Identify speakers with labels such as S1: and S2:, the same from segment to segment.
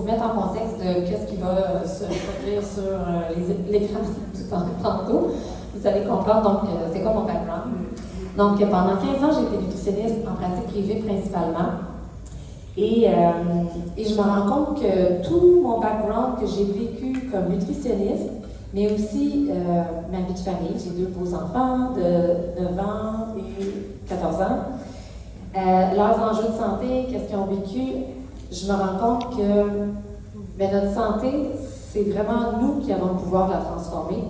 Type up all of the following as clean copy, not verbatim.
S1: vous mettre en contexte de qu'est-ce qui va se reproduire sur l'écran tantôt. Vous allez comprendre donc c'est quoi mon background. Donc pendant 15 ans, j'ai été nutritionniste en pratique privée principalement. Et je me rends compte que tout mon background que j'ai vécu comme nutritionniste, mais aussi ma vie de famille, j'ai 2 beaux enfants de 9 ans et 14 ans. Leurs enjeux de santé, qu'est-ce qu'ils ont vécu, je me rends compte que notre santé, c'est vraiment nous qui avons le pouvoir de la transformer.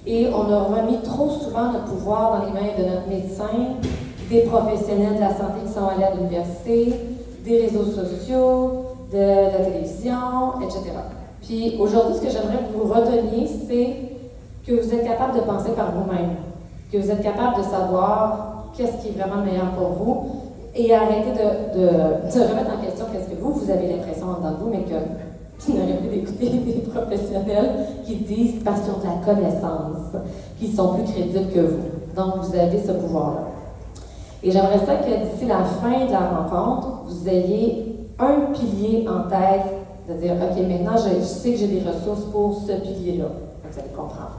S1: Et on a remis trop souvent notre pouvoir dans les mains de notre médecin, des professionnels de la santé qui sont allés à l'université, des réseaux sociaux, de la télévision, etc. Puis aujourd'hui, ce que j'aimerais que vous reteniez, c'est que vous êtes capable de penser par vous-même, que vous êtes capable de savoir qu'est-ce qui est vraiment le meilleur pour vous et arrêter de remettre en question qu'est-ce que vous avez l'impression en dedans de vous, mais que vous n'arrêtez d'écouter des professionnels qui disent parce qu'ils ont de la connaissance, qu'ils sont plus crédibles que vous. Donc, vous avez ce pouvoir-là. Et j'aimerais ça que d'ici la fin de la rencontre, vous ayez un pilier en tête, de dire, OK, maintenant, je sais que j'ai des ressources pour ce pilier-là. Vous allez comprendre.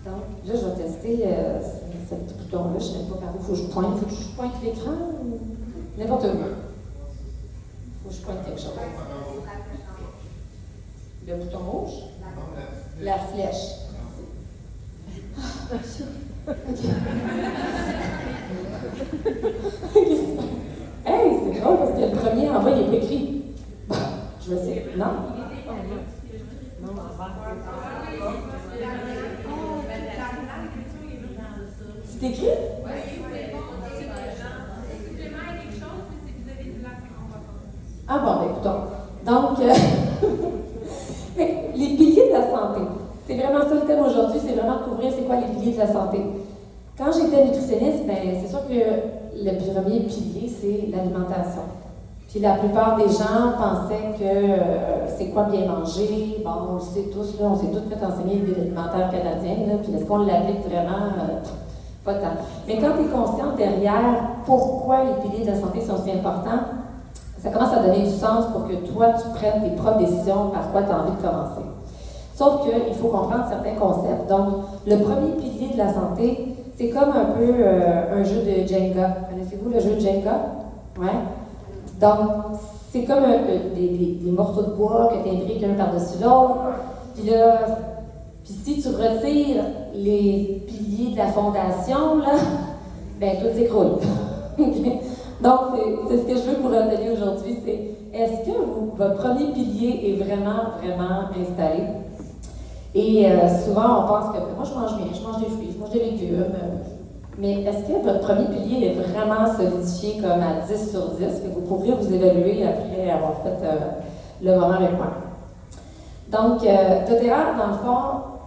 S1: Donc, là, je vais tester ce petit bouton-là. Je ne sais pas par où il faut que je pointe. Faut que je pointe l'écran ou n'importe où. Il faut que je pointe quelque chose. Le bouton rouge? La flèche. OK. Hey, c'est drôle parce que le premier en bas, il est écrit. Je vais essayer. Non? C'est écrit? Ah bon, ben écoutons. Donc, les piliers de la santé. C'est vraiment ça le thème aujourd'hui, c'est vraiment de couvrir c'est quoi les piliers de la santé. Quand j'étais nutritionniste, c'est sûr que le premier pilier, c'est l'alimentation. Puis la plupart des gens pensaient que c'est quoi bien manger. Bon, on le sait tous, là, on s'est tous fait enseigner le guide alimentaire canadien, là, puis est-ce qu'on l'applique vraiment? Pas tant. Mais quand tu es conscient derrière pourquoi les piliers de la santé sont si importants, ça commence à donner du sens pour que toi, tu prennes tes propres décisions par quoi tu as envie de commencer. Sauf qu'il faut comprendre certains concepts. Donc, le premier pilier de la santé, c'est comme un peu un jeu de Jenga. Connaissez-vous le jeu de Jenga? Ouais. Donc, c'est comme des morceaux de bois que tu imbriques un par-dessus l'autre. Puis si tu retires les piliers de la fondation, là, tout s'écroule. Donc, c'est ce que je veux vous retenir aujourd'hui, c'est est-ce que votre premier pilier est vraiment, vraiment installé? Et souvent, on pense que moi, je mange bien, je mange des fruits, je mange des légumes, mais est-ce que votre premier pilier est vraiment solidifié comme à 10 sur 10, que vous pourriez vous évaluer après avoir fait le moment avec moi? Donc, doTERRA, dans le fond,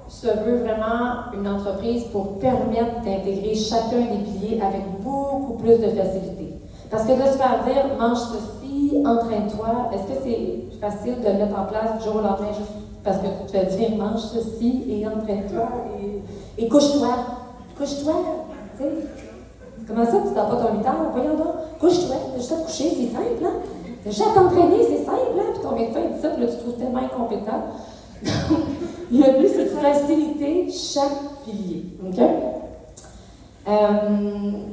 S1: se veut vraiment une entreprise pour permettre d'intégrer chacun des piliers avec beaucoup plus de facilité. Parce que de se faire dire, mange ceci, entraîne-toi, est-ce que c'est facile de le mettre en place du jour au lendemain juste parce que tu te fais dire, mange ceci et entraîne-toi et couche-toi. Couche-toi, tu sais. Comment ça, tu n'as pas ton 8 heures? Voyons donc. Couche-toi, t'as juste à te coucher, c'est simple, hein? T'as juste à t'entraîner, c'est simple, hein? Puis ton médecin dit ça, puis là, tu te trouves tellement incompétent. Le but, c'est de faciliter chaque pilier, OK?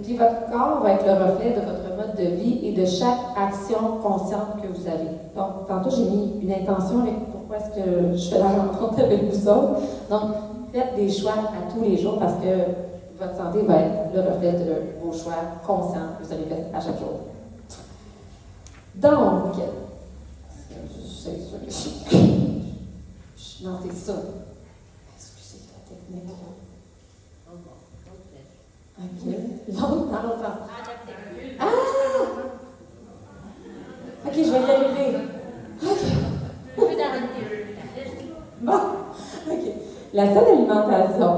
S1: Puis votre corps va être le reflet de votre mode de vie et de chaque action consciente que vous avez. Donc, tantôt, j'ai mis une intention avec pourquoi est-ce que je fais la rencontre avec vous autres. Donc, faites des choix à tous les jours parce que votre santé va être le reflet de vos choix conscients que vous allez faire à chaque jour. Donc, non, c'est ça. Excusez la technique. OK. L'autre, dans l'autre sens. Ah! OK, je vais y arriver. OK. Bon, OK. La saine alimentation.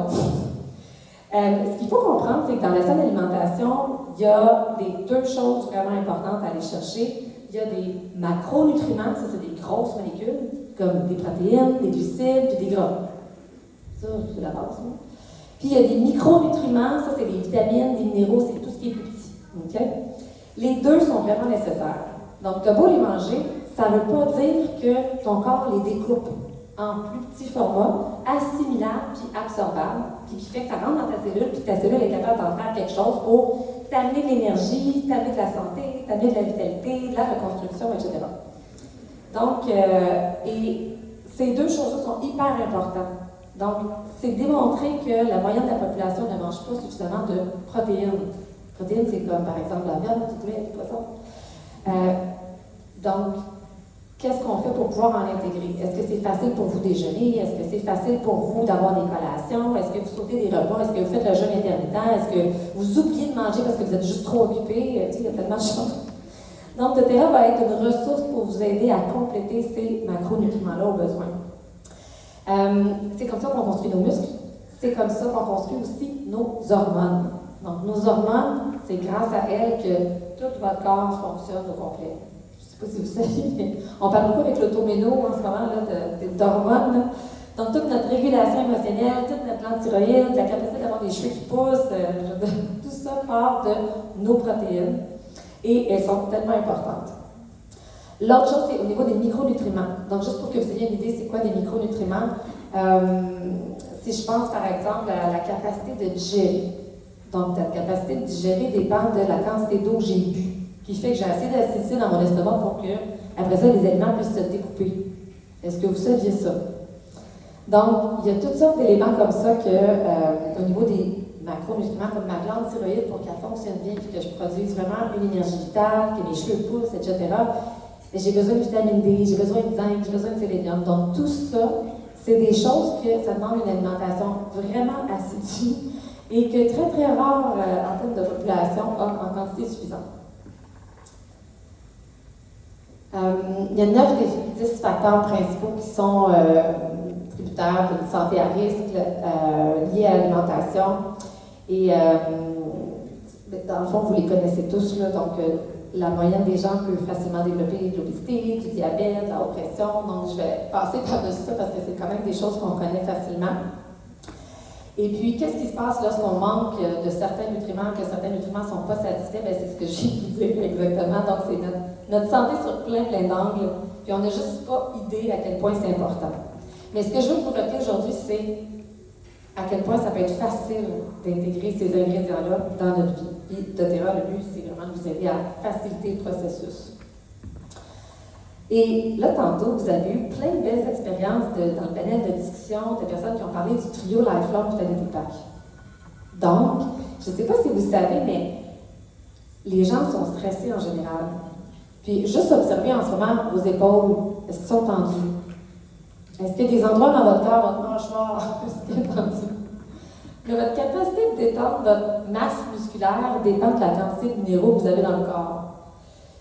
S1: Ce qu'il faut comprendre, c'est que dans la saine alimentation, il y a deux choses vraiment importantes à aller chercher. Il y a des macronutriments, ça c'est des grosses molécules, comme des protéines, des glucides, puis des gras. Ça, c'est la base. Hein? Puis il y a des micronutriments, ça c'est des vitamines, des minéraux, c'est tout ce qui est plus petit. Okay? Les deux sont vraiment nécessaires. Donc, tu as beau les manger, ça ne veut pas dire que ton corps les découpe en plus petits formats, assimilables puis absorbables, puis qui fait que ça rentre dans ta cellule, puis ta cellule est capable d'en faire quelque chose pour t'amener de l'énergie, t'amener de la santé, t'amener de la vitalité, de la reconstruction, etc. Donc, et ces deux choses-là sont hyper importantes. Donc, c'est démontrer que la moyenne de la population ne mange pas suffisamment de protéines. Protéines, c'est comme, par exemple, la viande, du poulet, du poisson. Donc, qu'est-ce qu'on fait pour pouvoir en intégrer? Est-ce que c'est facile pour vous déjeuner? Est-ce que c'est facile pour vous d'avoir des collations? Est-ce que vous sautez des repas? Est-ce que vous faites le jeûne intermittent? Est-ce que vous oubliez de manger parce que vous êtes juste trop occupé? Tu sais, il y a tellement de choses. Donc, doTERRA va être une ressource pour vous aider à compléter ces macronutriments-là au besoin. C'est comme ça qu'on construit nos muscles. C'est comme ça qu'on construit aussi nos hormones. Donc, nos hormones, c'est grâce à elles que tout votre corps fonctionne au complet. Je ne sais pas si vous savez, mais on parle beaucoup avec l'automéno en ce moment d'hormones. Là. Donc, toute notre régulation émotionnelle, toute notre glande thyroïde, la capacité d'avoir des cheveux qui poussent, tout ça part de nos protéines. Et elles sont tellement importantes. L'autre chose, c'est au niveau des micronutriments. Donc, juste pour que vous ayez une idée, c'est quoi des micronutriments? Si je pense, par exemple, à la capacité de digérer. Donc, ta capacité de digérer dépend de la quantité d'eau que j'ai bu, qui fait que j'ai assez d'acidité dans mon estomac pour que, après ça, les aliments puissent se découper. Est-ce que vous saviez ça? Donc, il y a toutes sortes d'éléments comme ça que, au niveau des macronutriments, comme ma glande thyroïde, pour qu'elle fonctionne bien, puis que je produise vraiment une énergie vitale, que mes cheveux poussent, etc., j'ai besoin de vitamine D, j'ai besoin de zinc, j'ai besoin de sélénium. Donc, tout ça, c'est des choses que ça demande une alimentation vraiment assidue et que très, très rare en termes de population a en quantité suffisante. Il y a 9 des 10 facteurs principaux qui sont tributaires d'une santé à risque liée à l'alimentation. Et dans le fond, vous les connaissez tous, là, donc la moyenne des gens peut facilement développer de l'obésité, du diabète, de la haute pression. Donc, je vais passer par-dessus ça parce que c'est quand même des choses qu'on connaît facilement. Et puis, qu'est-ce qui se passe lorsqu'on manque de certains nutriments, que certains nutriments ne sont pas satisfaits? Bien, c'est ce que je viens de vous dire exactement. Donc, c'est notre santé sur plein d'angles. Puis, on n'a juste pas idée à quel point c'est important. Mais ce que je veux vous rappeler aujourd'hui, c'est à quel point ça peut être facile d'intégrer ces ingrédients-là dans notre vie. Puis, doTERRA, le but, c'est vraiment de vous aider à faciliter le processus. Et là, tantôt, vous avez eu plein de belles expériences dans le panel de discussion de personnes qui ont parlé du trio Lifelong Vitality Pack. Donc, je ne sais pas si vous savez, mais les gens sont stressés en général. Puis, juste observez en ce moment vos épaules. Est-ce qu'elles sont tendues? Est-ce qu'il y a des endroits dans votre corps, votre mâchoire, est-ce qu'elle est tendue? Mais votre capacité de détendre votre masse musculaire dépend de la quantité de minéraux que vous avez dans le corps.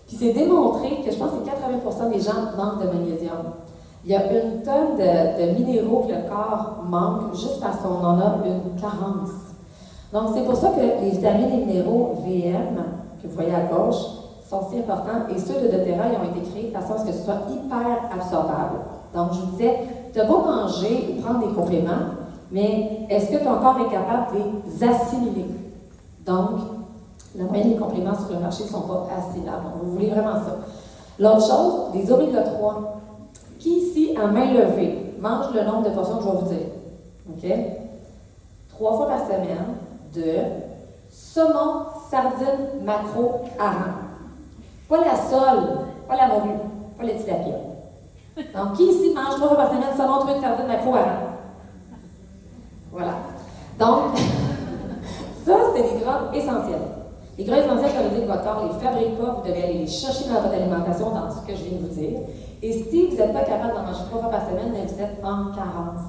S1: Puis c'est démontré que je pense que 80% des gens manquent de magnésium. Il y a une tonne de minéraux que le corps manque juste parce qu'on en a une carence. Donc c'est pour ça que les vitamines et minéraux VM, que vous voyez à gauche, sont si importants. Et ceux de doTERRA, ils ont été créés de façon à ce que ce soit hyper absorbable. Donc je vous disais, tu as beau manger ou prendre des compléments, mais est-ce que ton corps est capable de les assimiler? Donc, la moyenne des compléments sur le marché ne sont pas assimilables. Vous voulez vraiment ça. L'autre chose, des oméga 3. Qui ici, à main levée, mange le nombre de portions que je vais vous dire? OK? 3 fois par semaine de saumon, sardine, maquereau, hareng. Pas la sole, pas la morue, pas le tilapia. Donc, qui ici mange 3 fois par semaine saumon, truite, sardine, maquereau, hareng? Voilà. Donc, ça, c'est des gras essentiels. Les gras essentiels, ça veut dire que votre corps ne les fabrique pas, vous devez aller les chercher dans votre alimentation, dans ce que je viens de vous dire. Et si vous n'êtes pas capable d'en manger 3 fois par semaine, vous êtes en carence.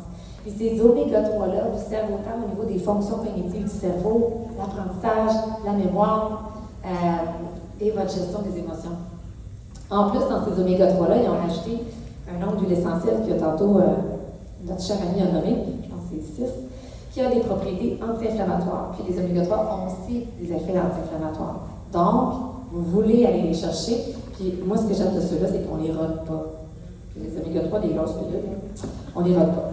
S1: Et ces oméga 3-là vous servent autant au niveau des fonctions cognitives du cerveau, l'apprentissage, la mémoire et votre gestion des émotions. En plus, dans ces oméga 3-là, ils ont rajouté un nombre d'huiles essentielles que tantôt notre cher ami a nommé, je pense que c'est 6, qui a des propriétés anti-inflammatoires. Puis les oméga 3 ont aussi des effets anti-inflammatoires. Donc, vous voulez aller les chercher. Puis moi, ce que j'aime de ceux-là, c'est qu'on ne les rôde pas. Puis les oméga 3, des grosses pilules, on ne les rôde pas.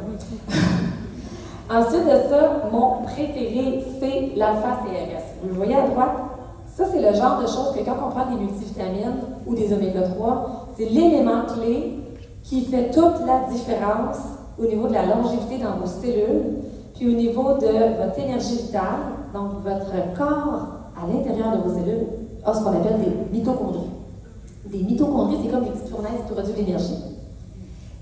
S1: Ensuite de ça, mon préféré, c'est l'alpha-CRS. Vous le voyez à droite? Ça, c'est le genre de choses que quand on prend des multivitamines ou des oméga 3, c'est l'élément clé qui fait toute la différence au niveau de la longévité dans vos cellules, puis au niveau de votre énergie vitale, donc votre corps à l'intérieur de vos cellules a ce qu'on appelle des mitochondries. Des mitochondries, c'est comme des petites fournaises qui produisent de l'énergie.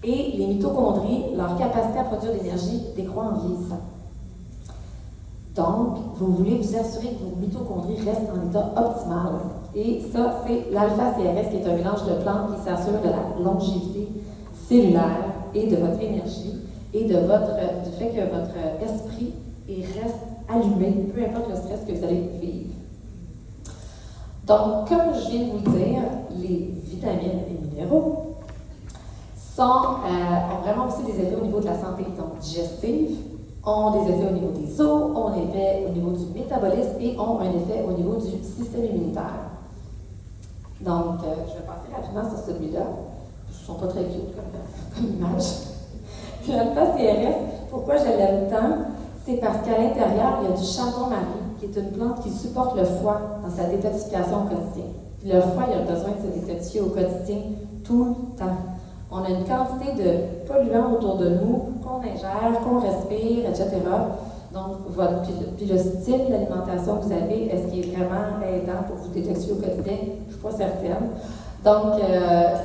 S1: Et les mitochondries, leur capacité à produire de l'énergie décroît en vieillissant. Donc, vous voulez vous assurer que vos mitochondries restent en état optimal. Et ça, c'est l'alpha-CRS qui est un mélange de plantes qui s'assure de la longévité cellulaire et de votre énergie et du fait que votre esprit reste allumé, peu importe le stress que vous allez vivre. Donc, comme je viens de vous le dire, les vitamines et minéraux ont vraiment aussi des effets au niveau de la santé digestive, ont des effets au niveau des os, ont un effet au niveau du métabolisme et ont un effet au niveau du système immunitaire. Donc, je vais passer rapidement sur celui-là. Ils ne sont pas très cute comme image. L'alpha-CRS, pourquoi je l'aime tant? C'est parce qu'à l'intérieur, il y a du chardon-marie, qui est une plante qui supporte le foie dans sa détoxification au quotidien. Puis le foie, il a besoin de se détoxifier au quotidien tout le temps. On a une quantité de polluants autour de nous qu'on ingère, qu'on respire, etc. Donc, puis le style d'alimentation que vous avez, est-ce qu'il est vraiment aidant pour vous détoxifier au quotidien? Je ne suis pas certaine. Donc,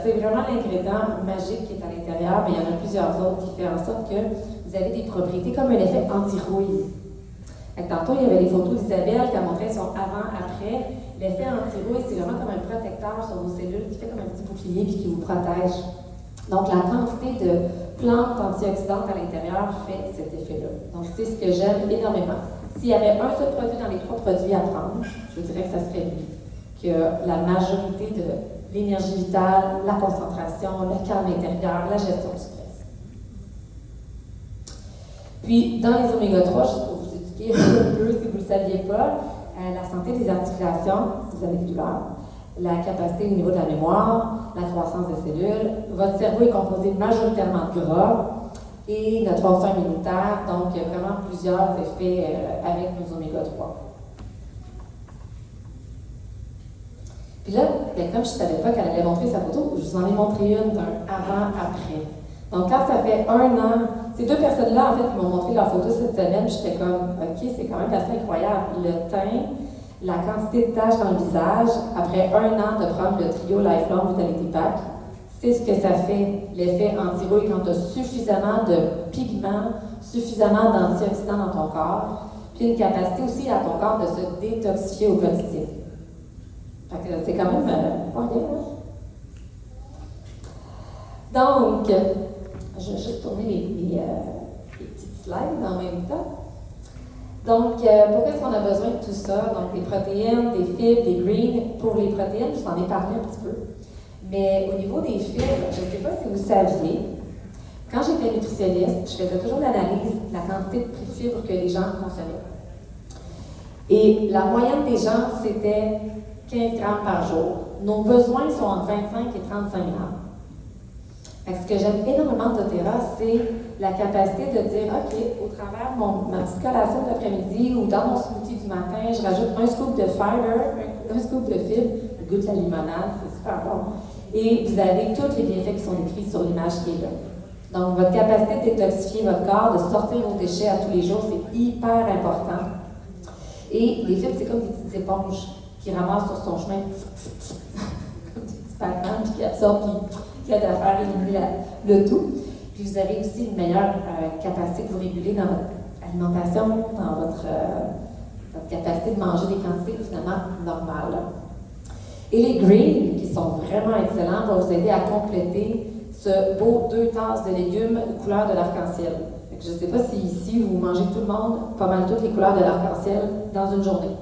S1: c'est vraiment l'ingrédient magique qui est à l'intérieur, mais il y en a plusieurs autres qui font en sorte que vous avez des propriétés comme un effet anti-rouille. Tantôt, il y avait des photos d'Isabelle qui a montré son avant-après. L'effet anti-rouille, c'est vraiment comme un protecteur sur vos cellules qui fait comme un petit bouclier et qui vous protège. Donc, la quantité de plantes antioxydantes à l'intérieur fait cet effet-là. Donc, c'est ce que j'aime énormément. S'il y avait un seul produit dans les 3 produits à prendre, je dirais que ça serait lui. Que la majorité de l'énergie vitale, la concentration, le calme intérieur, la gestion du stress. Puis, dans les oméga 3, juste pour vous éduquer un peu si vous ne le saviez pas, la santé des articulations, si vous avez des douleurs, la capacité au niveau de la mémoire, la croissance des cellules. Votre cerveau est composé majoritairement de gras et notre fonction immunitaire, donc il y a vraiment plusieurs effets avec nos oméga 3. Puis là, comme je ne savais pas qu'elle allait montrer sa photo, je vous en ai montré une d'un avant-après. Donc quand ça fait 1 an, ces 2 personnes-là, en fait, ils m'ont montré leur photo cette semaine, j'étais comme, OK, c'est quand même assez incroyable. Le teint, la quantité de taches dans le visage, après 1 an de prendre le trio Lifelong Vitality Pack, c'est ce que ça fait, l'effet anti-rouille, quand tu as suffisamment de pigments, suffisamment d'antioxydants dans ton corps, puis une capacité aussi à ton corps de se détoxifier au quotidien. Fait que c'est quand même pas rien, hein? Donc, je vais juste tourner les petites slides en même temps. Donc, pourquoi est-ce qu'on a besoin de tout ça? Donc, des protéines, des fibres, des greens. Pour les protéines, je vous en ai parlé un petit peu. Mais au niveau des fibres, je ne sais pas si vous saviez, quand j'étais nutritionniste, je faisais toujours l'analyse de la quantité de fibres que les gens consommaient. Et la moyenne des gens, c'était 15 grammes par jour. Nos besoins sont entre 25 et 35 grammes. Ce que j'aime énormément de doTERRA, c'est la capacité de dire, OK, au travers de ma petite collation d'après-midi ou dans mon smoothie du matin, je rajoute un scoop de fiber, un scoop de fibre, le goût de la limonade, c'est super bon. Et vous avez tous les bienfaits qui sont écrits sur l'image qui est là. Donc, votre capacité de détoxifier votre corps, de sortir vos déchets à tous les jours, c'est hyper important. Et les fibres, c'est comme des petites éponges qui ramassent sur son chemin, comme des petits pac-man, puis qui absorbent, qui aident à faire éliminer le tout. Puis vous avez aussi une meilleure capacité de vous réguler dans votre alimentation, dans votre capacité de manger des quantités finalement normales. Et les greens, qui sont vraiment excellents, vont vous aider à compléter ce beau 2 tasses de légumes de couleur de l'arc-en-ciel. Je ne sais pas si ici, vous mangez tout le monde, pas mal toutes les couleurs de l'arc-en-ciel dans une journée.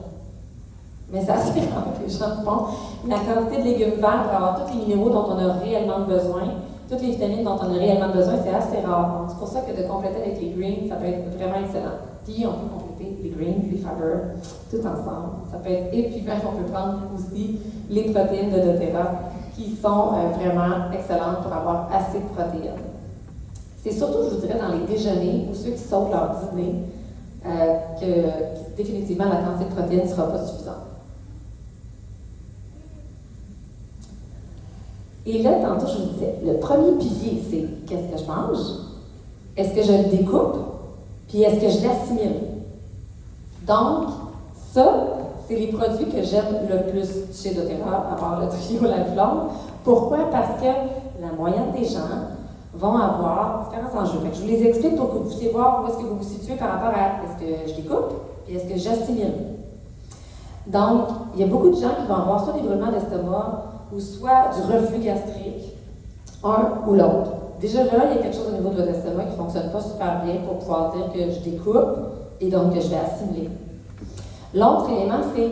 S1: Mais c'est assez rare que les gens font. La quantité de légumes verts pour avoir tous les minéraux dont on a réellement besoin, toutes les vitamines dont on a réellement besoin, c'est assez rare. Donc, c'est pour ça que de compléter avec les greens, ça peut être vraiment excellent. Puis, on peut compléter les greens, les fibers, tout ensemble. Ça peut être, et puis, on peut prendre aussi les protéines de doTERRA qui sont vraiment excellentes pour avoir assez de protéines. C'est surtout, je vous dirais, dans les déjeuners ou ceux qui sautent leur dîner que définitivement la quantité de protéines ne sera pas suffisante. Et là, tantôt, je vous disais, le premier pilier, c'est qu'est-ce que je mange? Est-ce que je le découpe? Puis est-ce que je l'assimile? Donc, ça, c'est les produits que j'aime le plus chez doTERRA, à part le trio La Flamme. Pourquoi? Parce que la moyenne des gens vont avoir différents enjeux. Fait que je vous les explique pour que vous puissiez voir où est-ce que vous vous situez par rapport à est-ce que je découpe et est-ce que j'assimile. Donc, il y a beaucoup de gens qui vont avoir soit des brûlements d'estomac ou soit du reflux gastrique, un ou l'autre. Déjà là, il y a quelque chose au niveau de votre estomac qui ne fonctionne pas super bien pour pouvoir dire que je découpe et donc que je vais assimiler. L'autre élément, c'est,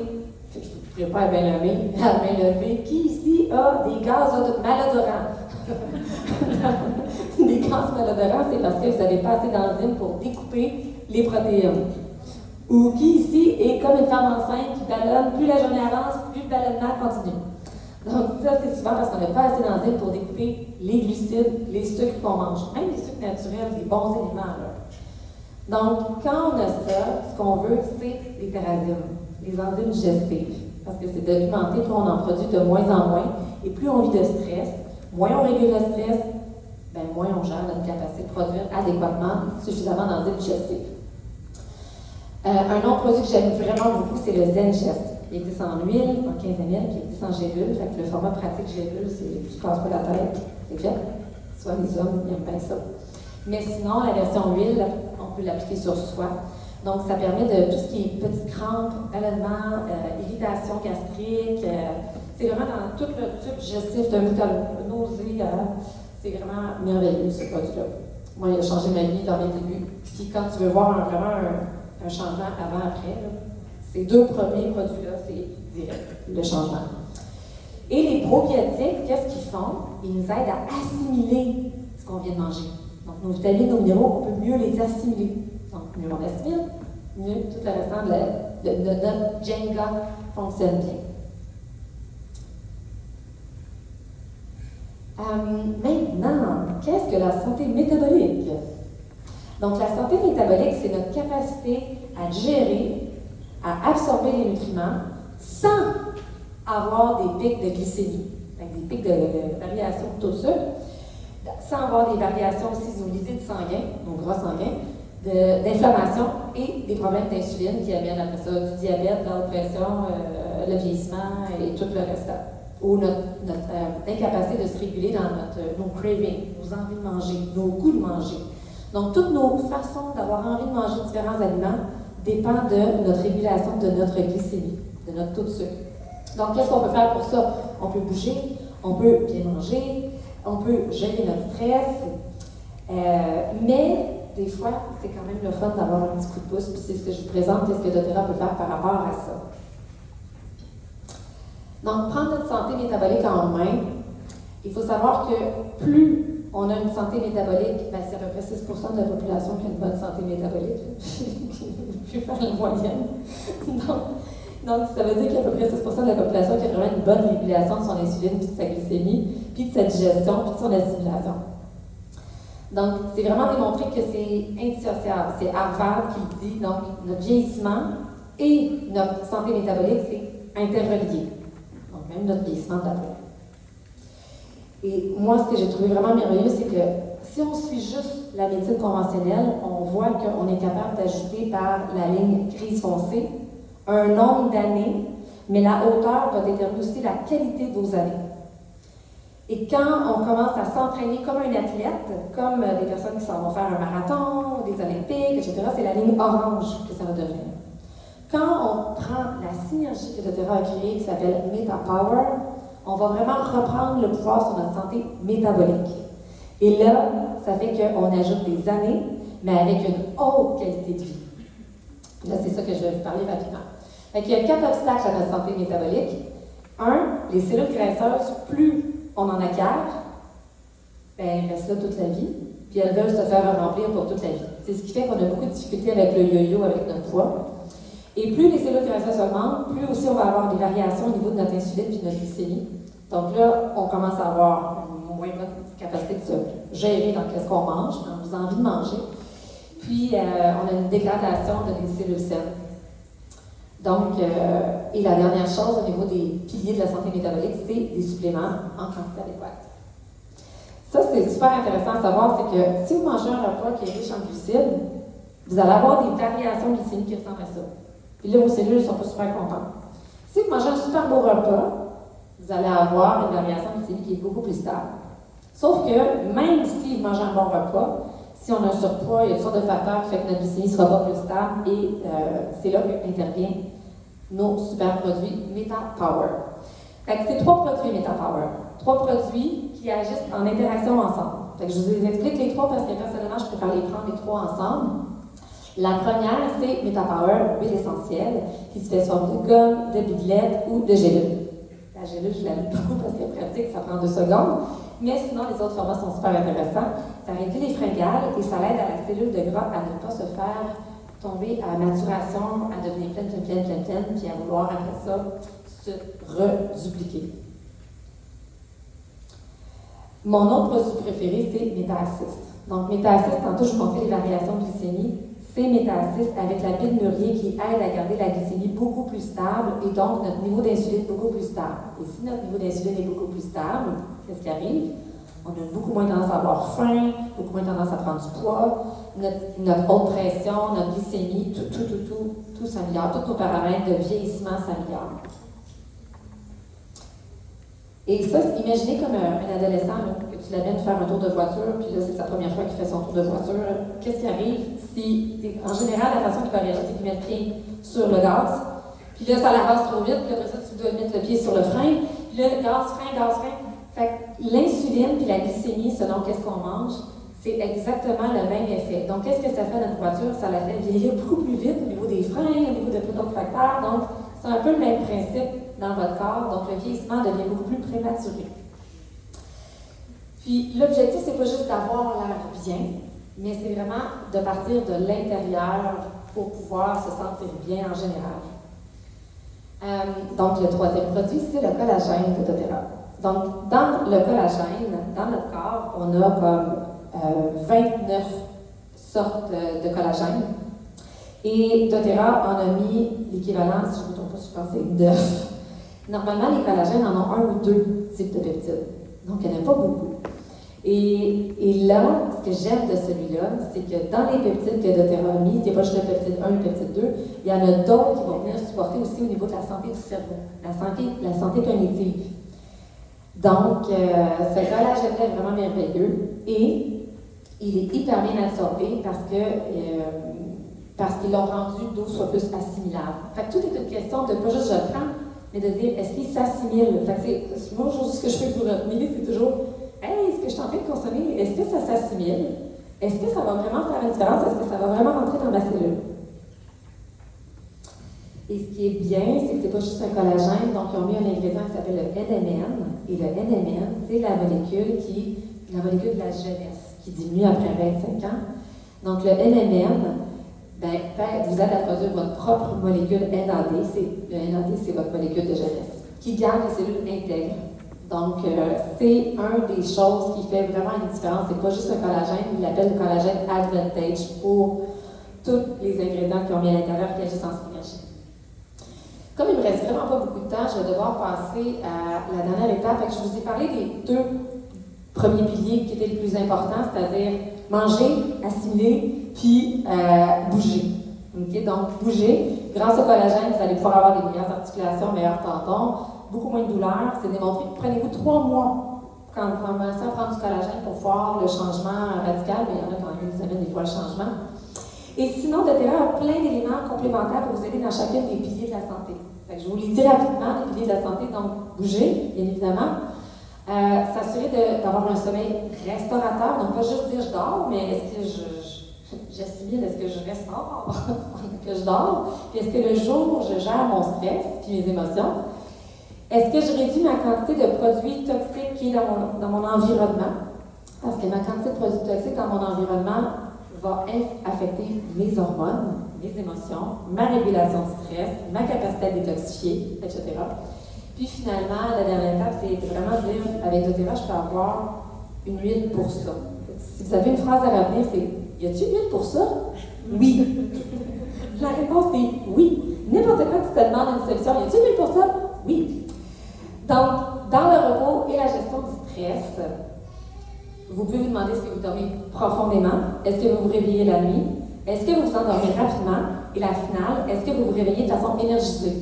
S1: je ne vais pas à main levée, qui ici a des gaz malodorants? Des gaz malodorants, c'est parce que vous n'avez pas assez d'enzymes pour découper les protéines. Ou qui ici est comme une femme enceinte qui ballonne, plus la journée avance, plus le ballonnement continue. Donc ça, c'est souvent parce qu'on n'a pas assez d'enzymes pour découper les glucides, les sucres qu'on mange, même les sucres naturels, des bons éléments. Là. Donc, quand on a ça, ce qu'on veut, c'est les térazymes, les enzymes digestives. Parce que c'est documenté, plus on en produit de moins en moins, et plus on vit de stress, moins on régule le stress, ben moins on gère notre capacité de produire adéquatement suffisamment d'enzymes digestives. Un autre produit que j'aime vraiment beaucoup, c'est le ZenGest. Il existe en huile, en 15 ml, puis il existe en gélule. Fait que le format pratique gélule, c'est tu ne casses pas la tête, c'est fait. Soit les hommes, ils aiment bien ça. Mais sinon, la version huile, on peut l'appliquer sur soi. Donc, ça permet de tout ce qui est petites crampes, ballonnement, irritation gastrique. C'est vraiment dans tout le tube digestif d'un bout à l'autre. Nausée, c'est vraiment merveilleux, ce produit-là. Moi, il a changé ma vie dans mes débuts. Puis quand tu veux voir vraiment un changement avant-après, ces deux premiers produits-là, c'est direct, le changement. Et les probiotiques, qu'est-ce qu'ils font? Ils nous aident à assimiler ce qu'on vient de manger. Donc, nos vitamines, nos minéraux, on peut mieux les assimiler. Donc, mieux on assimile, mieux tout le restant de notre Jenga fonctionne bien. Maintenant, qu'est-ce que la santé métabolique? Donc, la santé métabolique, c'est notre capacité à digérer, à absorber les nutriments sans avoir des pics de glycémie, avec des pics de variation de taux de sucre, sans avoir des variations aussi aux lipides sanguins, nos gras sanguins, d'inflammation et des problèmes d'insuline qui amènent après ça du diabète, la haute pression, le vieillissement et tout le reste. Ou notre incapacité de se réguler dans nos cravings, nos envies de manger, nos goûts de manger. Donc, toutes nos façons d'avoir envie de manger différents aliments dépendent de notre régulation de notre glycémie, de notre taux de sucre. Donc, qu'est-ce qu'on peut faire pour ça? On peut bouger, on peut bien manger, on peut gérer notre stress, mais des fois, c'est quand même le fun d'avoir un petit coup de pouce, puis c'est ce que je vous présente, qu'est-ce que doTERRA peut faire par rapport à ça. Donc, prendre notre santé métabolique en main, il faut savoir que plus on a une santé métabolique, ben c'est à peu près 6 de la population qui a une bonne santé métabolique. Je vais faire la moyenne. Donc, ça veut dire qu'il y a à peu près 6 de la population qui a vraiment une bonne régulation de son insuline, puis de sa glycémie, puis de sa digestion, puis de son assimilation. Donc, c'est vraiment démontré que c'est indissociable. C'est Harvard qui le dit. Donc, notre vieillissement et notre santé métabolique, c'est interrelié. Donc, même notre vieillissement de la peau. Et moi, ce que j'ai trouvé vraiment merveilleux, c'est que si on suit juste la médecine conventionnelle, on voit qu'on est capable d'ajouter par la ligne grise foncée un nombre d'années, mais la hauteur va déterminer aussi la qualité de vos années. Et quand on commence à s'entraîner comme un athlète, comme des personnes qui s'en vont faire un marathon, des Olympiques, etc., c'est la ligne orange que ça va devenir. Quand on prend la synergie que doTERRA a créée, qui s'appelle MetaPower, on va vraiment reprendre le pouvoir sur notre santé métabolique. Et là, ça fait qu'on ajoute des années, mais avec une haute qualité de vie. Là, c'est ça que je vais vous parler rapidement. Fait qu'il y a 4 obstacles à notre santé métabolique. 1, les cellules graisseuses, plus on en acquiert, ben, elles restent là toute la vie, puis elles veulent se faire remplir pour toute la vie. C'est ce qui fait qu'on a beaucoup de difficultés avec le yo-yo, avec notre poids. Et plus les cellules graisseuses augmentent, plus aussi on va avoir des variations au niveau de notre insuline et de notre glycémie. Donc là, on commence à avoir une moins bonne capacité de se gérer dans ce qu'on mange, dans nos envies de manger. Puis, on a une dégradation de des cellules saines. Donc, et la dernière chose au niveau des piliers de la santé métabolique, c'est des suppléments en quantité adéquate. Ça, c'est super intéressant à savoir, c'est que si vous mangez un repas qui est riche en glucides, vous allez avoir des variations glycémiques qui ressemblent à ça. Puis là, vos cellules ne sont pas super contentes. Si vous mangez un super beau repas, vous allez avoir une variation glycémique qui est beaucoup plus stable. Sauf que, même si vous mangez un bon repas, si on a un surpoids, il y a toutes sortes de facteurs qui font que notre glycémie ne sera pas plus stable et c'est là qu'interviennent nos super produits MetaPower. Fait que c'est 3 produits MetaPower. 3 produits qui agissent en interaction ensemble. Fait que je vous les explique les 3 parce que personnellement, je préfère les prendre les 3 ensemble. La première, c'est MetaPower, huile essentielle, qui se fait sous forme de gomme, de bidelette ou de gélule. La gélule, je l'aime beaucoup parce qu'elle est pratique, ça prend 2 secondes. Mais sinon, les autres formats sont super intéressants. Ça réduit les fringales et ça aide à la cellule de gras à ne pas se faire tomber à maturation, à devenir pleine, puis à vouloir après ça se redupliquer. Mon autre produit préféré, c'est MetaAssist. Donc, MetaAssist, tantôt je vous montrais les variations de glycémie. C'est MetaAssist avec la pile Murier qui aide à garder la glycémie beaucoup plus stable et donc notre niveau d'insuline beaucoup plus stable. Et si notre niveau d'insuline est beaucoup plus stable, qu'est-ce qui arrive? On a beaucoup moins tendance à avoir faim, beaucoup moins tendance à prendre du poids, notre haute pression, notre glycémie, tout s'améliore. Tous nos paramètres de vieillissement s'améliorent. Et ça, imaginez comme un adolescent, là, que tu l'amènes faire un tour de voiture, puis là, c'est sa première fois qu'il fait son tour de voiture. Qu'est-ce qui arrive si, en général, la façon qu'il va réagir, c'est qu'il met le pied sur le gaz, puis là, ça l'avance trop vite, puis après ça, tu dois mettre le pied sur le frein, puis là, gaz, frein. Fait que l'insuline puis la glycémie, selon qu'est-ce qu'on mange, c'est exactement le même effet. Donc, qu'est-ce que ça fait à notre voiture? Ça la fait vieillir beaucoup plus vite au niveau des freins, au niveau de plein d'autres facteurs. Donc, c'est un peu le même principe dans votre corps. Donc, le vieillissement devient beaucoup plus prématuré. Puis, l'objectif, c'est pas juste d'avoir l'air bien, mais c'est vraiment de partir de l'intérieur pour pouvoir se sentir bien en général. Donc, le troisième produit, c'est le collagène de doTERRA. Donc, dans le collagène, dans notre corps, on a comme 29 sortes de collagène. Et doTERRA en a mis l'équivalent, si je ne me trompe pas, je pense que c'est 9. Normalement, les collagènes en ont 1 ou 2 types de peptides. Donc, il n'y en a pas beaucoup. Et là, ce que j'aime de celui-là, c'est que dans les peptides que doTERRA a mis, il n'y a pas juste le peptide 1 et le peptide 2, il y en a d'autres qui vont venir supporter aussi au niveau de la santé du cerveau, la santé cognitive. Donc, ce collagène-là est vraiment merveilleux et il est hyper bien absorbé parce qu'ils l'ont rendu 12 fois plus assimilable. Fait que tout est une question de pas juste je le prends, mais de dire est-ce qu'il s'assimile. Fait que moi, aujourd'hui, ce que je fais pour retenir, c'est toujours hey, ce que je suis en train de consommer, est-ce que ça s'assimile? Est-ce que ça va vraiment faire une différence? Est-ce que ça va vraiment rentrer dans ma cellule? Et ce qui est bien, c'est que c'est pas juste un collagène, donc ils ont mis un ingrédient qui s'appelle le NMN. Et le NMN, c'est la molécule de la jeunesse, qui diminue après 25 ans. Donc le NMN, vous aide à produire votre propre molécule NAD. Le NAD, c'est votre molécule de jeunesse, qui garde les cellules intègres. Donc, c'est une des choses qui fait vraiment une différence. C'est pas juste un collagène, il l'appelle le collagène Advantage pour tous les ingrédients qui ont mis à l'intérieur qui agissent en synergie. Comme il ne me reste vraiment pas beaucoup de temps, je vais devoir passer à la dernière étape. Fait que je vous ai parlé des 2 premiers piliers qui étaient les plus importants, c'est-à-dire manger, assimiler, puis bouger. Okay? Donc, bouger. Grâce au collagène, vous allez pouvoir avoir des meilleures articulations, meilleurs tendons, beaucoup moins de douleur. C'est démontré. Prenez-vous 3 mois quand vous commencez à prendre du collagène pour voir le changement radical, mais il y en a quand même une semaine des fois le changement. Et sinon, doTERRA a plein d'éléments complémentaires pour vous aider dans chacun des piliers de la santé. Fait que je vous les dis rapidement, les piliers de la santé, donc bouger, bien évidemment. S'assurer d'avoir un sommeil restaurateur, donc pas juste dire je dors, mais est-ce que j'assimile, est-ce que je restaure que je dors, puis est-ce que le jour je gère mon stress puis mes émotions, est-ce que je réduis ma quantité de produits toxiques qui est dans mon environnement, parce que ma quantité de produits toxiques dans mon environnement va affecter mes hormones, mes émotions, ma régulation de stress, ma capacité à détoxifier, etc. Puis finalement, la dernière étape, c'est vraiment dire, avec doTERRA, je peux avoir une huile pour ça. Si vous avez une phrase à retenir, c'est « Y a-t-il une huile pour ça? » Oui. La réponse est « oui ». N'importe quoi que tu te demandes une solution, y a-t-il une pour ça? Oui. Donc, dans le repos et la gestion du stress, vous pouvez vous demander est-ce que vous dormez profondément? Est-ce que vous vous réveillez la nuit? Est-ce que vous vous endormez rapidement? Et la finale, est-ce que vous vous réveillez de façon énergisée?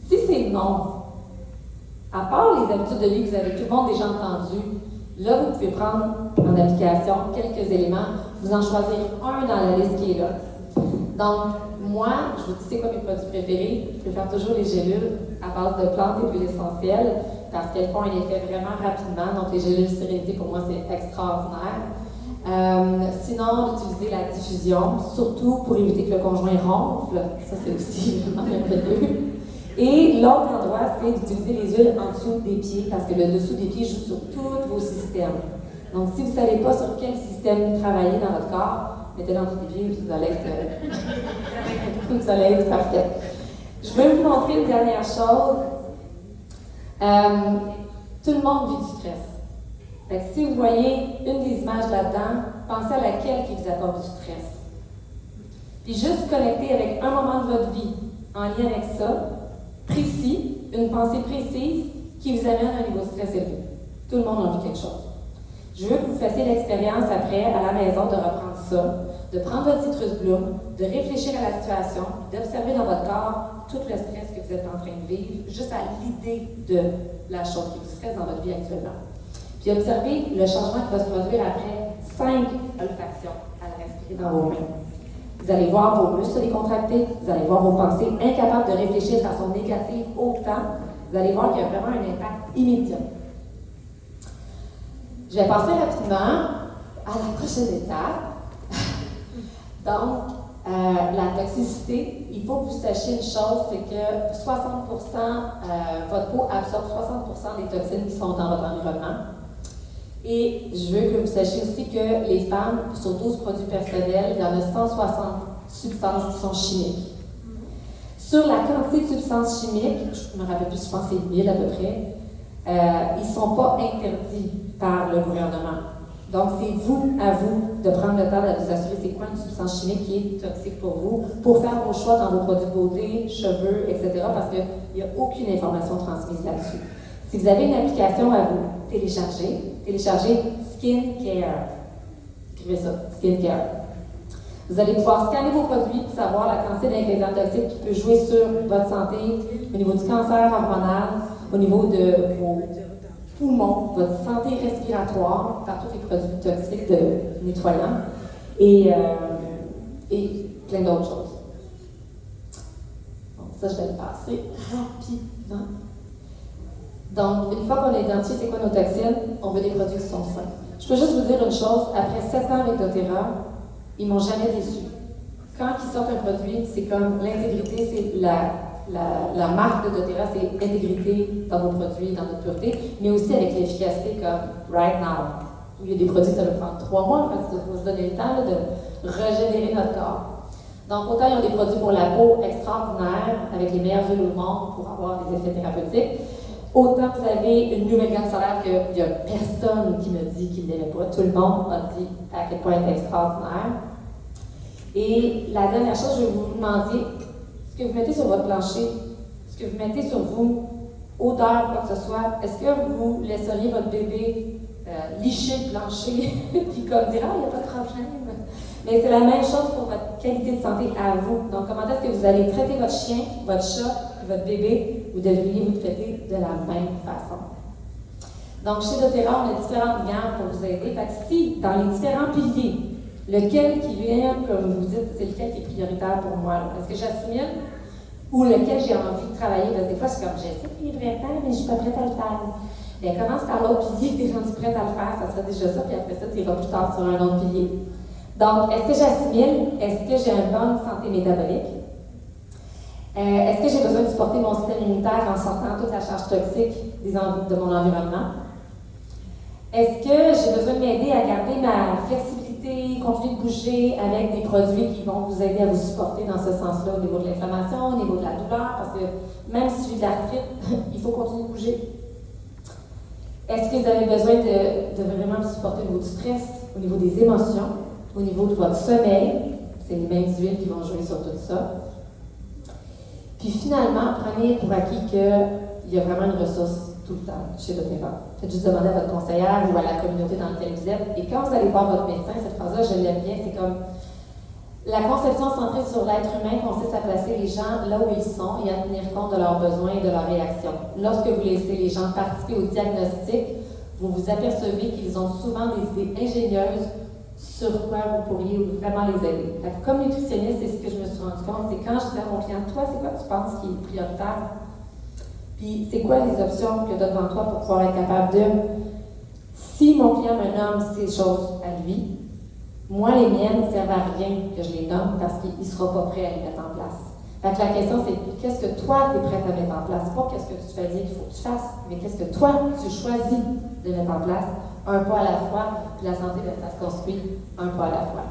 S1: Si c'est non, à part les habitudes de vie que vous avez tout le monde déjà entendu, là, vous pouvez prendre en application quelques éléments, vous en choisir un dans la liste qui est là. Donc, moi, je vous dis c'est quoi mes produits préférés. Je préfère toujours les gélules à base de plantes et d'huiles essentielles parce qu'elles font un effet vraiment rapidement. Donc, les gélules Sérénité, pour moi, c'est extraordinaire. Sinon, d'utiliser la diffusion, surtout pour éviter que le conjoint ronfle. Ça, c'est aussi vraiment merveilleux. Et l'autre endroit, c'est d'utiliser les huiles en dessous des pieds parce que le dessous des pieds joue sur tous vos systèmes. Donc, si vous ne savez pas sur quel système travailler dans votre corps, mettez dans tous les pieds, vous allez être parfait. Je vais vous montrer une dernière chose. Tout le monde vit du stress. Fait que si vous voyez une des images là-dedans, pensez à laquelle qui vous apporte du stress. Puis juste connecter avec un moment de votre vie en lien avec ça, précis, une pensée précise qui vous amène à un niveau de stress élevé. Tout le monde en vit quelque chose. Je veux que vous fassiez l'expérience après, à la maison, de reprendre ça, de prendre votre citrus bloom, de réfléchir à la situation, d'observer dans votre corps tout le stress que vous êtes en train de vivre, juste à l'idée de la chose qui vous stresse dans votre vie actuellement. Puis observez le changement qui va se produire après 5 olfactions à la respirer dans vos mains. Vous allez voir vos muscles se décontracter, vous allez voir vos pensées incapables de réfléchir de façon négative autant. Vous allez voir qu'il y a vraiment un impact immédiat. Je vais passer rapidement à la prochaine étape. Donc, la toxicité, il faut que vous sachiez une chose, c'est que 60%, votre peau absorbe 60% des toxines qui sont dans votre environnement. Et je veux que vous sachiez aussi que les femmes, sur 12 produits personnels, il y en a 160 substances qui sont chimiques. Sur la quantité de substances chimiques, je ne me rappelle plus, je pense que c'est 1000 à peu près, ils ne sont pas interdits par le gouvernement. Donc, c'est vous, à vous, de prendre le temps de vous assurer c'est quoi une substance chimique qui est toxique pour vous, pour faire vos choix dans vos produits de beauté, cheveux, etc., parce qu'il n'y a aucune information transmise là-dessus. Si vous avez une application à vous télécharger Skin Care. Écrivez ça, Skin Care. Vous allez pouvoir scanner vos produits pour savoir la quantité d'ingrédients toxiques qui peut jouer sur votre santé, au niveau du cancer hormonal, au niveau de vos poumons, votre santé respiratoire, par tous les produits toxiques de nettoyants, et plein d'autres choses. Donc ça, je vais le passer rapidement. Donc, une fois qu'on a identifié c'est quoi nos toxines, on veut des produits qui sont sains. Je peux juste vous dire une chose, après 7 ans avec doTERRA, ils ne m'ont jamais déçu. Quand ils sortent un produit, c'est comme l'intégrité, c'est la marque de doTERRA, c'est intégrité dans vos produits, dans notre pureté, mais aussi avec l'efficacité comme right now. Il y a des produits, ça va prendre 3 mois, parce qu'il faut se donner le temps là, de régénérer notre corps. Donc, autant ils ont des produits pour la peau extraordinaires, avec les meilleures huiles au monde pour avoir des effets thérapeutiques, autant vous avez une nouvelle gamme solaire qu'il n'y a personne qui me dit qu'il ne l'aimait pas. Tout le monde m'a dit à quel point elle est extraordinaire. Et la dernière chose, je vais vous demander, ce que vous mettez sur votre plancher, ce que vous mettez sur vous, odeur, quoi que ce soit, est-ce que vous laisseriez votre bébé licher le plancher, puis comme dire « Ah, il n'y a pas de problème ». Mais c'est la même chose pour votre qualité de santé à vous. Donc, comment est-ce que vous allez traiter votre chien, votre chat, votre bébé? Vous devriez vous traiter de la même façon. Donc, chez doTERRA, on a différentes gammes pour vous aider. Fait que si, dans les différents piliers, lequel qui vient, comme vous dites, c'est lequel qui est prioritaire pour moi? Est-ce que j'assimile? Ou lequel j'ai envie de travailler? Parce que des fois, c'est comme, j'essaie de vivre temps, mais je ne suis pas prête à le faire. Bien, commence par l'autre pilier, tu es rendu prête à le faire, ça sera déjà ça, puis après ça, tu iras plus tard sur un autre pilier. Donc, est-ce que j'assimile? Est-ce que j'ai une bonne santé métabolique? Est-ce que j'ai besoin de supporter mon système immunitaire en sortant toute la charge toxique de mon environnement? Est-ce que j'ai besoin de m'aider à garder ma flexibilité, continuer de bouger avec des produits qui vont vous aider à vous supporter dans ce sens-là, au niveau de l'inflammation, au niveau de la douleur, parce que même si j'ai de l'arthrite, il faut continuer de bouger. Est-ce que vous avez besoin de vraiment vous supporter au niveau du stress, au niveau des émotions, au niveau de votre sommeil? C'est les mêmes huiles qui vont jouer sur tout ça. Puis finalement, prenez pour acquis qu'il y a vraiment une ressource tout le temps chez doTERRA. Faites juste demander à votre conseillère ou à la communauté dans laquelle vous êtes. Et quand vous allez voir votre médecin, cette phrase-là, je l'aime bien, c'est comme la conception centrée sur l'être humain consiste à placer les gens là où ils sont et à tenir compte de leurs besoins et de leurs réactions. Lorsque vous laissez les gens participer au diagnostic, vous vous apercevez qu'ils ont souvent des idées ingénieuses sur quoi vous pourriez vraiment les aider. Fait que comme nutritionniste, c'est ce que je me suis rendu compte, c'est quand je disais à mon client, toi, c'est quoi tu penses qui est prioritaire? Puis c'est quoi les options que tu as devant toi pour pouvoir être capable de... Si mon client me nomme ces choses à lui, moi, les miennes ne servent à rien que je les nomme parce qu'il ne sera pas prêt à les mettre en place. Fait que la question, c'est qu'est-ce que toi, tu es prête à mettre en place? Pas qu'est-ce que tu te fais dire qu'il faut que tu fasses, mais qu'est-ce que toi, tu choisis de mettre en place, un pas à la fois, puis la santé, ça se construit un pas à la fois.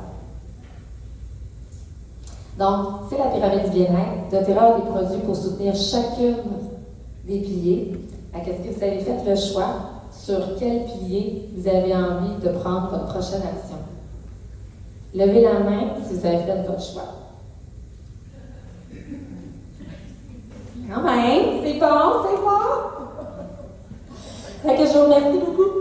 S1: Donc, c'est la pyramide du bien-être. doTERRA a des produits pour soutenir chacune des piliers. Est-ce que vous avez fait le choix sur quel pilier vous avez envie de prendre votre prochaine action? Levez la main si vous avez fait votre choix. Quand même, c'est bon, c'est bon. Fait que je vous remercie beaucoup.